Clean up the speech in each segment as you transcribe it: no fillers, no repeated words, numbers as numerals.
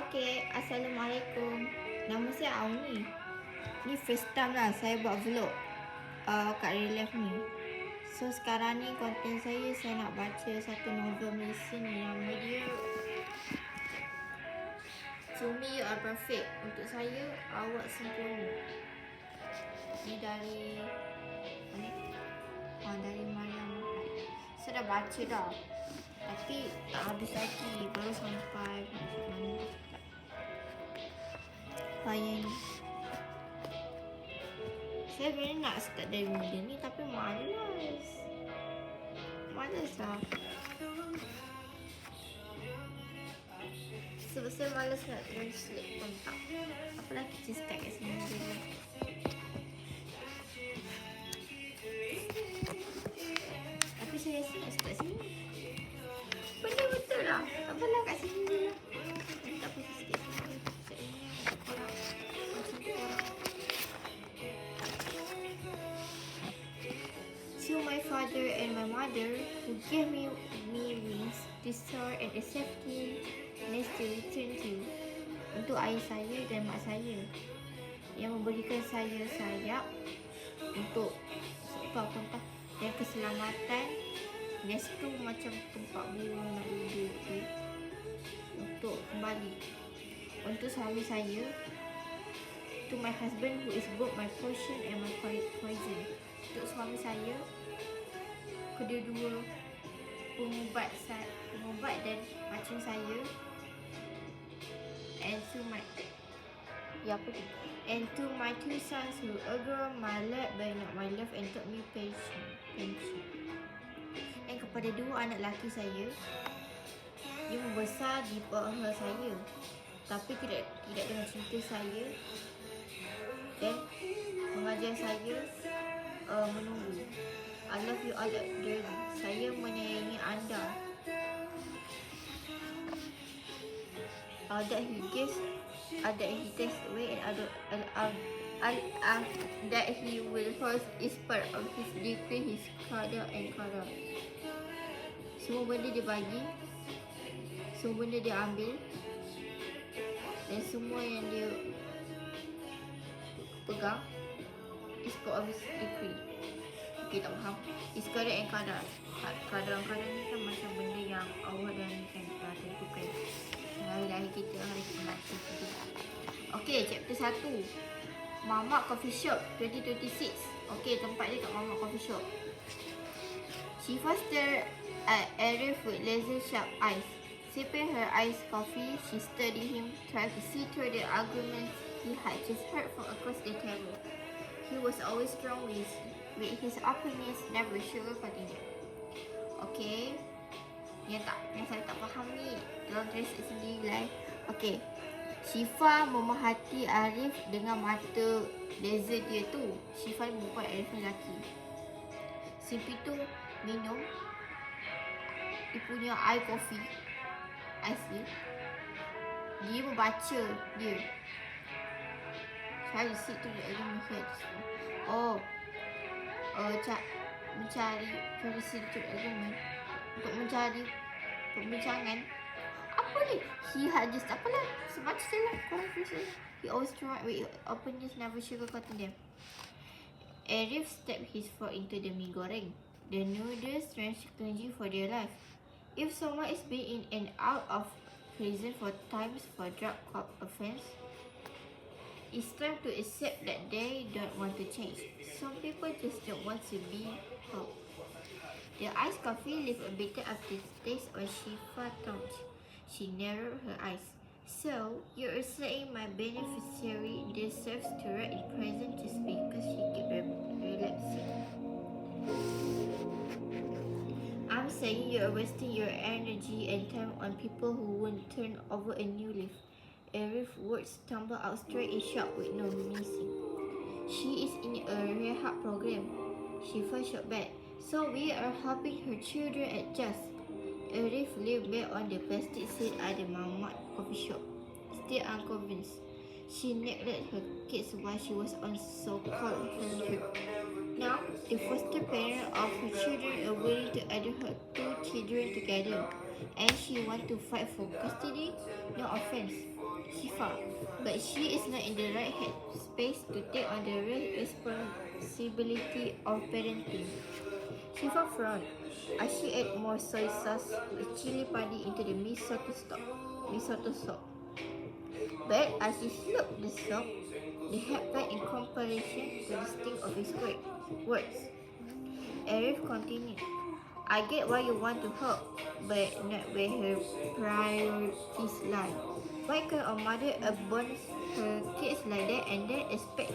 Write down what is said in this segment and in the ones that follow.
Okay, Assalamualaikum. Nama saya Auni. Ni first time lah saya buat vlog kat real life ni. So sekarang ni konten saya nak baca satu novel Malaysia ni. Nama dia To Me You Are Perfect. Untuk saya, awak sempurna. Ni dari dari Mariam. Saya dah baca dah, tapi tak habis lagi. Baru sampai mana yang ni. Saya sebenarnya nak start dari muda ni, tapi malas lah. Sebab saya malas nak translate pun tak. Apalah kita start kat sini dulu. Tapi saya rasa nak start sini. Benda betul lah. Tak apalah kat sini dulu. Tak apa sikit. To my father and my mother, who gave me wings to soar and a safety nest to return to. Untuk ayah saya dan mak saya yang memberikan saya sayap untuk apa dan keselamatan. Nest tu macam tempat burung nak duduk tu, untuk kembali. Untuk suami saya, to my husband who is both my portion and my poison. Untuk suami saya, kedua-dua pengubat dan macam saya. And to my two sons who agree my lap but not my love and taught me patience. Dan kepada dua anak lelaki saya, dia membesar di bawah saya, tapi tidak dengan cinta saya, dan mengajar saya menunggu. I love you all dearly. Saya menyayangi anda. That he takes away and that he will force is part of his decree, his qada and qada. Semua benda dia bagi, semua benda dia ambil, dan semua yang dia pegang is part of his decree. Okay, tak faham. Is qada and qada. Qada ni kan macam benda yang Allah dan kan telah tentukan. Hari lahir kita, hari kematian kita. Okay, chapter 1. Mamak Coffee Shop 2026. Okay, tempat dia kat Mamak Coffee Shop. Shifa stared at Arif with laser sharp eyes. Sipping her iced coffee, she studied him, trying to see through the arguments he had just heard from across the table. He was always strong with his opinions, never sugarcoating them. Okay, yang saya tak faham ni, tolong translate sendiri lah. Okay, Shifa memerhati Arif dengan mata laser dia tu. Shifa perempuan, Arif lelaki. Si tu minum dia punya air kopi, ais dia. Dia membaca dia. Saya sit tu dia melihat. Mencari versi untuk argument, untuk mencari perbincangan. Apa ni? He had just apalah, sebaca saya korang versi. He always tried with openness, never sugarcoating them. Arif stepped his fork into the mee goreng. The noodles strangely for their life. If someone is being in and out of prison for times for drug court offense, it's time to accept that they don't want to change. Some people just don't want to be helped. The iced coffee left a bitter aftertaste on Shifa's tongue. She narrowed her eyes. So, you're saying my beneficiary deserves to rot in prison just because she kept relapsing? I'm saying you're wasting your energy and time on people who won't turn over a new leaf. Arif's words tumbled out straight and sharp with no missing. She is in a rehab program. Shifa shot back. So we are helping her children adjust. Arif lay back on the plastic seat at the Mamak Coffee Shop, still unconvinced. She neglected her kids while she was on so-called trip. Now, the foster parent of her children are willing to adopt her two children together. and she want to fight for custody. No offense, Shifa, but she is not in the right headspace to take on the real responsibility of parenting. Shifa frowned as she ate more soy sauce with chili padi into the miso soup. But as he slurped the soup, the headband in comparison to the sting of his words. Arif continued, I get why you want to help, but not where her priorities lie. Why can a mother abandon her kids like that and then expect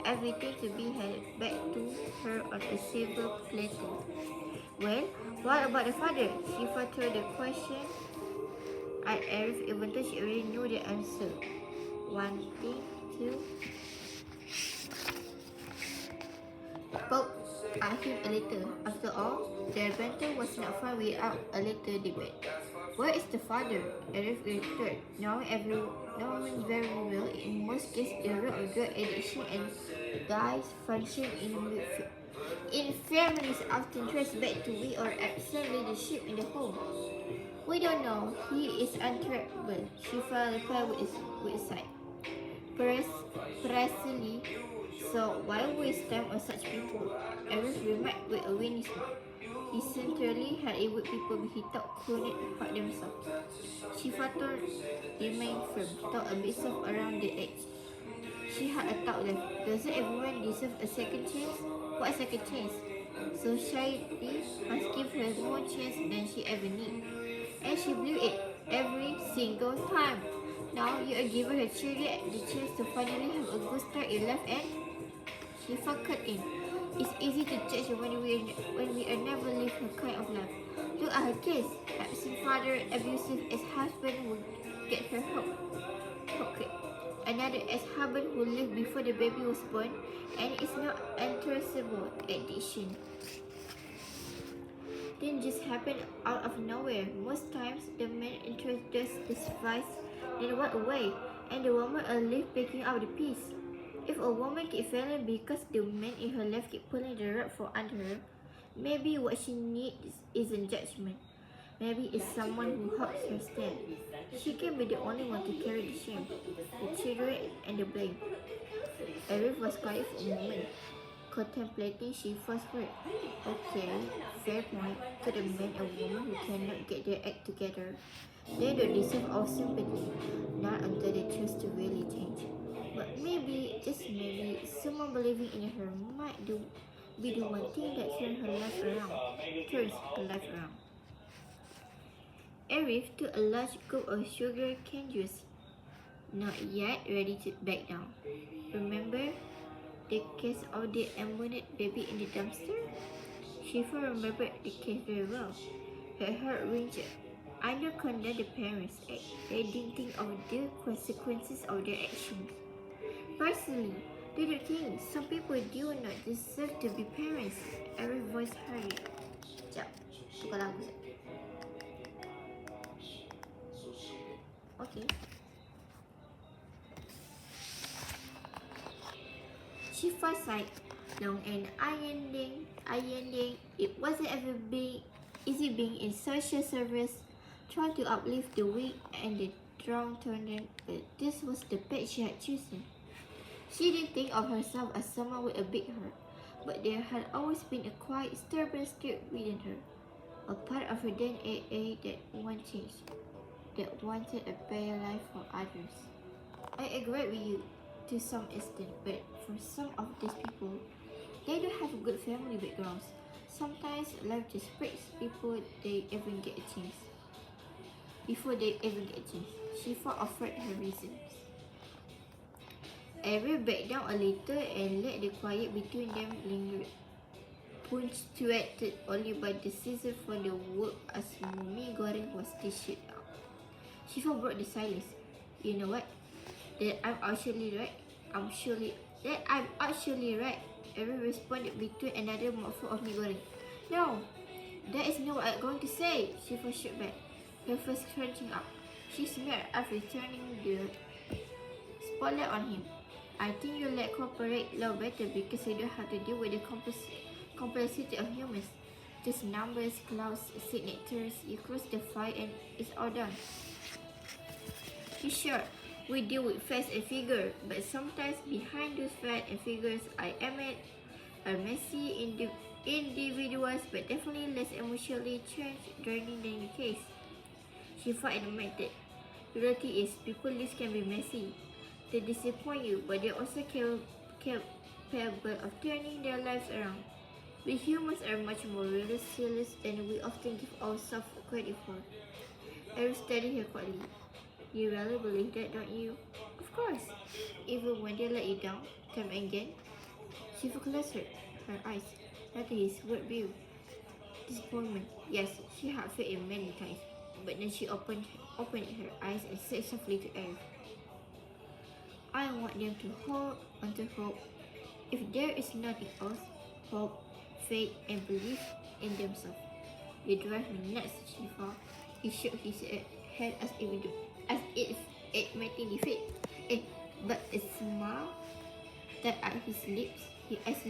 everything to be held back to her on a silver platter? Well, what about the father? She threw the question at Arif even though she already knew the answer. Wanting to poke at him a little. After all, their banter was not fun without a little debate. Where is the father? Arif retorted, knowing very well in most cases the root of drug addiction and guys function in families often trace back to weak or absent leadership in the home. We don't know. He is untrackable. Shifa replied with a sigh. Precisely. So why waste time on such people? Arif remarked with a winning smile. He centrally had it with people he thought couldn't hurt themselves. Shifato remained firm, thought a bit soft around the edge. She had a thought left. Doesn't everyone deserve a second chance? What a second chance? Society must give her more chance than she ever needed. And she blew it every single time. Now you are giving her children the chance to finally have a good start in life and she cut in. It's easy to judge when we are never live her kind of life. Look at her case. Absent father, abusive ex-husband who get her hooked. Another ex-husband who lived before the baby was born and is not untraceable addiction. Didn't just happen out of nowhere. Most times the man introduced this vice, then walk away, and the woman are left picking up the piece. If a woman keeps failing because the man in her life keep pulling the rug from under her, maybe what she needs isn't judgment. Maybe it's someone who helps her stand. She can be the only one to carry the shame, the children, and the blame. Arif was quiet for a moment, contemplating Shifa's word. Okay, fair point. To the man and woman who cannot get their act together, they don't deserve our sympathy, not until they choose to really change. But maybe, just maybe, someone believing in her might be the one thing that turns her life around. Arif took a large gulp of sugar cane juice, not yet ready to back down. Remember the case of the abandoned baby in the dumpster? Shifa remembered the case very well. Her heart wrenched. I don't condemn the parents. They didn't think of the consequences of their actions. Personally, do you think some people do not deserve to be parents? Every voice hurried. Sekejap, tukar lagu sekejap. Okay. Shifa sighed long and ironing. It wasn't ever easy being in social service, trying to uplift the weak and the downtrodden, but this was the path she had chosen. She didn't think of herself as someone with a big heart, but there had always been a quiet, stubborn spirit within her, a part of her DNA that wanted a better life for others. I agree with you to some extent, but for some of these people, they don't have good family backgrounds. Sometimes life just breaks before they even get a chance. Shifa offered her reasons. Arif backed down a little and let the quiet between them linger, punctuated only by the sizzle from the work as mi goreng was dished out. Shifa broke the silence. You know what? That I'm actually right. Arif responded between another mouthful of mi goreng. No, that is not what I'm going to say. Shifa shook back, her face crunching up. She smeared after turning the spotlight on him. I think you let corporate law better because you don't have to deal with the complexity of humans. Just numbers, clouds, signatures. You cross the file and it's all done. Sure, we deal with facts and figures, but sometimes behind those facts and figures, I admit, are messy individuals, but definitely less emotionally draining than the case. Shifa admitted, reality is people lives can be messy. They disappoint you, but they also capable of turning their lives around. We humans are much more resilient than we often give ourselves credit for. Eric studied her quietly. You really believe that, don't you? Of course. Even when they let you down, time and again. She focused her eyes, not his worldview. Disappointment. Yes, she had felt it many times, but then she opened her eyes and said softly to Eric, I want them to hold on to hope. If there is nothing else, hope, faith, and belief in themselves. You drive me nuts, Shifa. He shook his head as if admitting defeat. But a smile that at his lips, his eyes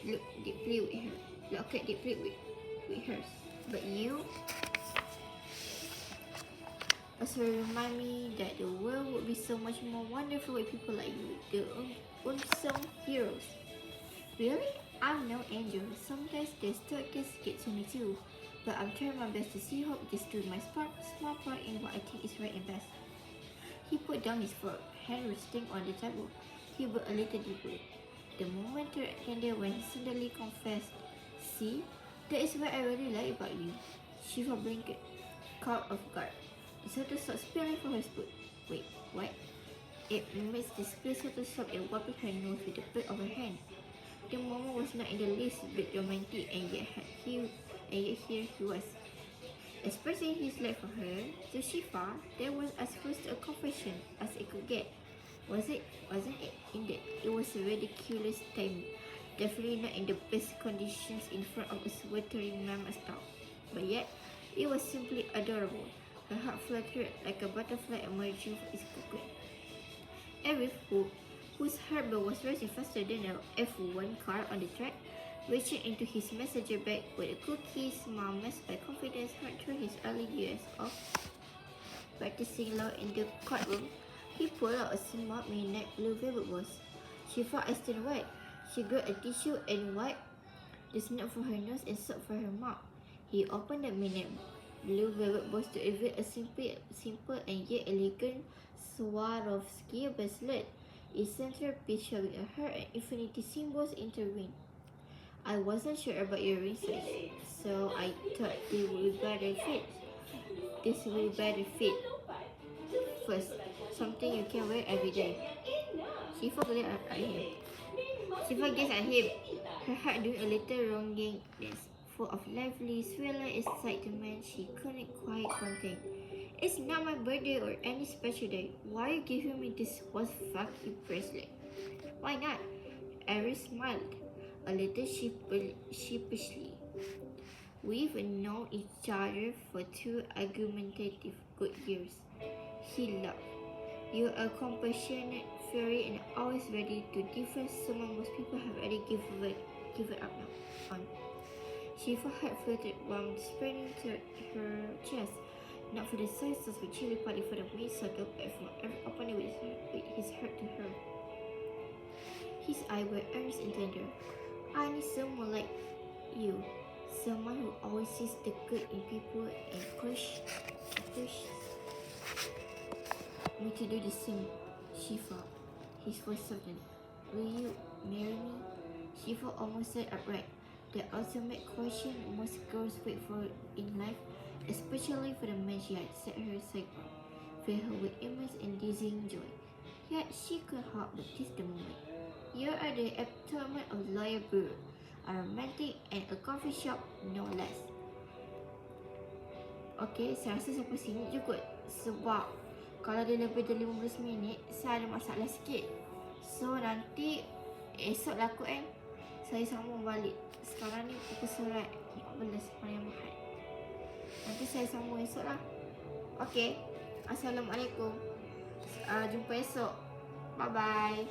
looked deeply with her, looked deeply with hers. But you also remind me that the world would be so much more wonderful with people like you, the unsung heroes. Really? I'm no angel. Sometimes the darkest gets to me too. But I'm trying my best to see hope, just do my small part in what I think is right and best. He put down his fork, hand resting on the table. He breathed a little deeper. The moment ended when he suddenly confessed, see, that is what I really like about you. Shiva blinked, caught off guard. The soda stopped spilling from her spoon. Wait, what? It makes the spilled soda stop and wiping her nose with the back of her hand. The moment was not in the least bit romantic, and yet here he was, expressing his love for her. To Shifa, that was as close to a confession as it could get. Wasn't it? Indeed, it was a ridiculous time. Definitely not in the best conditions in front of a sweltering mammoth stall. But yet, it was simply adorable. Her heart fluttered like a butterfly emerging from its cocoon. Eric, whose heartbeat was racing faster than a F1 car on the track, reaching into his messenger bag with a cookie smile masked by confidence heard through his early years of practicing law in the courtroom. He pulled out a small midnight blue velvet box. She felt ice and white. She grabbed a tissue and wiped the snot from her nose and soap from her mouth. He opened the midnight blue velvet box to reveal a simple and yet elegant Swarovski bracelet. Its centerpiece showing a heart and infinity symbols intertwined. I wasn't sure about your research, so I thought this would better fit. First, something you can wear every day. Shifa glared at him. Shifa gazed at him, her heart doing a little wronging dance, full of lively, swirling excitement she couldn't quite contain. It's not my birthday or any special day. Why are you giving me this fucking bracelet? Why not? Aries smiled, a little sheepishly. We've known each other for 2 argumentative good years. He laughed. You're a compassionate fairy and always ready to defend someone most people have already given up on. Shiva's heart fluttered while spreading to her chest, not for the soy sauce with chili party for the meat circle, but from every opening with his heart to her. His eyes were earnest and tender. I need someone like you, someone who always sees the good in people and push me to do the same. Shiva, his voice softened. Will you marry me? Shiva almost sat upright. The ultimate question most girls wait for in life, especially for the man she had set her sight on, filled her with immense and dizzying joy. Yet she could help but taste the moment. You are the epitome of lawyer brew, a romantic and a coffee shop, no less. Okay, saya rasa sampai sini je kot. Sebab kalau dia lebih dari 15 minit, saya ada masalah sikit. So nanti esok lah kot saya sambung balik. Sekarang ni pukul 11 malam Ahad. Nanti saya sambung esok lah. Okay, Assalamualaikum. Jumpa esok. Bye bye.